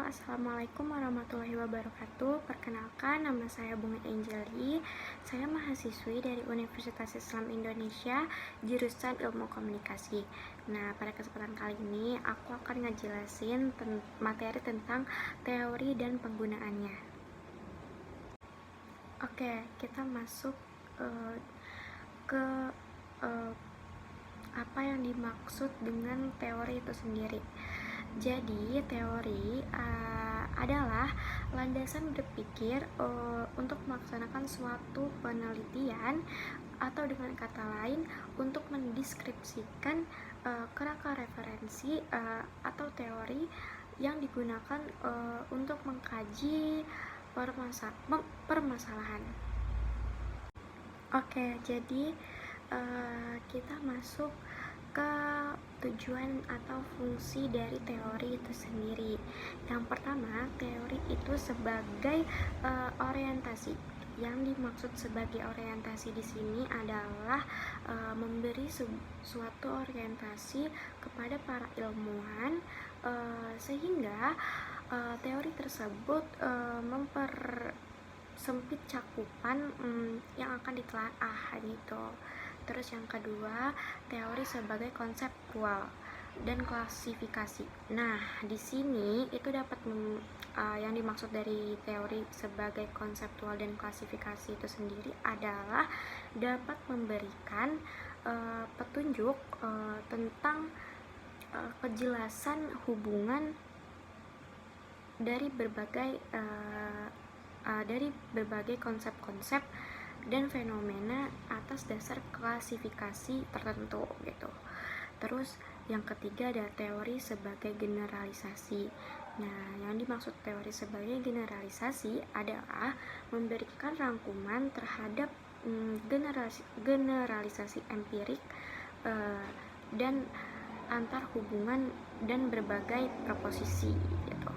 Assalamualaikum warahmatullahi wabarakatuh. Perkenalkan, nama saya Bunga Angeli. Saya mahasiswi dari Universitas Islam Indonesia, jurusan Ilmu Komunikasi. Nah, pada kesempatan kali ini aku akan ngejelasin materi tentang teori dan penggunaannya. Oke, kita masuk ke apa yang dimaksud dengan teori itu sendiri. Jadi, teori adalah landasan berpikir untuk melaksanakan suatu penelitian, atau dengan kata lain untuk mendeskripsikan kerangka referensi atau teori yang digunakan untuk mengkaji permasalahan. Oke, jadi kita masuk ke tujuan atau fungsi dari teori itu sendiri. Yang pertama, teori itu sebagai orientasi. Yang dimaksud sebagai orientasi di sini adalah memberi suatu orientasi kepada para ilmuwan, sehingga teori tersebut mempersempit cakupan yang akan ditelaah gitu. Terus yang kedua, teori sebagai konseptual dan klasifikasi. Nah, di sini itu dapat yang dimaksud dari teori sebagai konseptual dan klasifikasi itu sendiri adalah dapat memberikan petunjuk tentang kejelasan hubungan dari berbagai konsep-konsep dan fenomena atas dasar klasifikasi tertentu gitu. Terus yang ketiga ada teori sebagai generalisasi. Nah, yang dimaksud teori sebagai generalisasi adalah memberikan rangkuman terhadap generalisasi empirik dan antar hubungan dan berbagai proposisi gitu.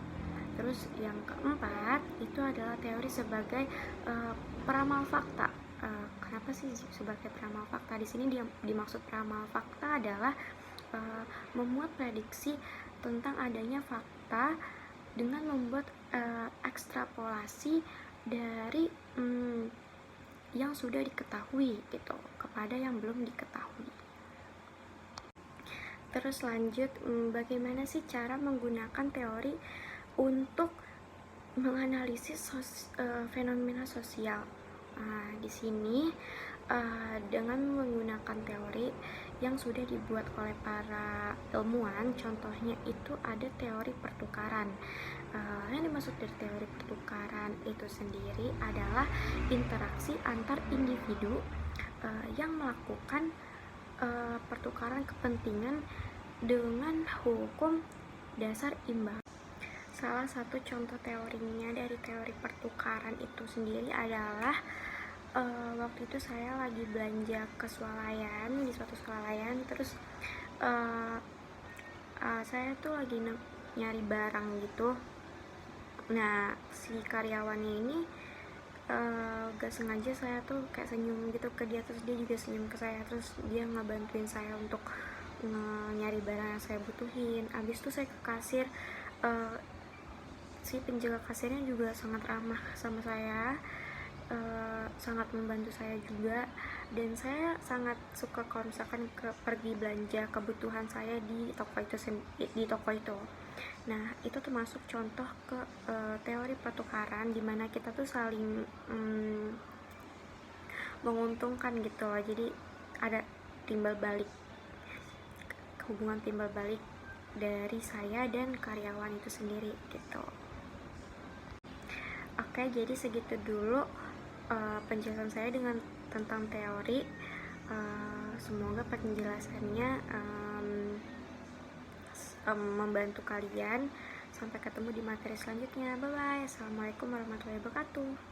Terus yang keempat itu adalah teori sebagai peramal fakta. Kenapa sih sebagai peramal fakta? Di sini dimaksud peramal fakta adalah memuat prediksi tentang adanya fakta dengan membuat ekstrapolasi dari yang sudah diketahui gitu kepada yang belum diketahui. Terus lanjut, bagaimana sih cara menggunakan teori untuk menganalisis fenomena sosial? Di sini dengan menggunakan teori yang sudah dibuat oleh para ilmuwan, contohnya itu ada teori pertukaran. Yang dimaksud dari teori pertukaran itu sendiri adalah interaksi antar individu yang melakukan pertukaran kepentingan dengan hukum dasar imbang. Salah satu contoh teorinya dari teori pertukaran itu sendiri adalah waktu itu saya lagi belanja ke swalayan, di suatu swalayan, terus saya tuh lagi nyari barang gitu. Nah, si karyawannya ini gak sengaja saya tuh kayak senyum gitu ke dia, terus dia juga senyum ke saya, terus dia ngebantuin saya untuk nyari barang yang saya butuhin. Abis itu saya ke kasir, si penjaga kasirnya juga sangat ramah sama saya, sangat membantu saya juga, dan saya sangat suka kalau misalkan pergi belanja kebutuhan saya di toko itu. Nah, itu termasuk contoh ke teori pertukaran dimana kita tuh saling menguntungkan gitu loh. Jadi ada hubungan timbal balik dari saya dan karyawan itu sendiri gitu. Oke, jadi segitu dulu penjelasan saya tentang teori. Semoga penjelasannya membantu kalian. Sampai ketemu di materi selanjutnya. Bye bye. Assalamualaikum warahmatullahi wabarakatuh.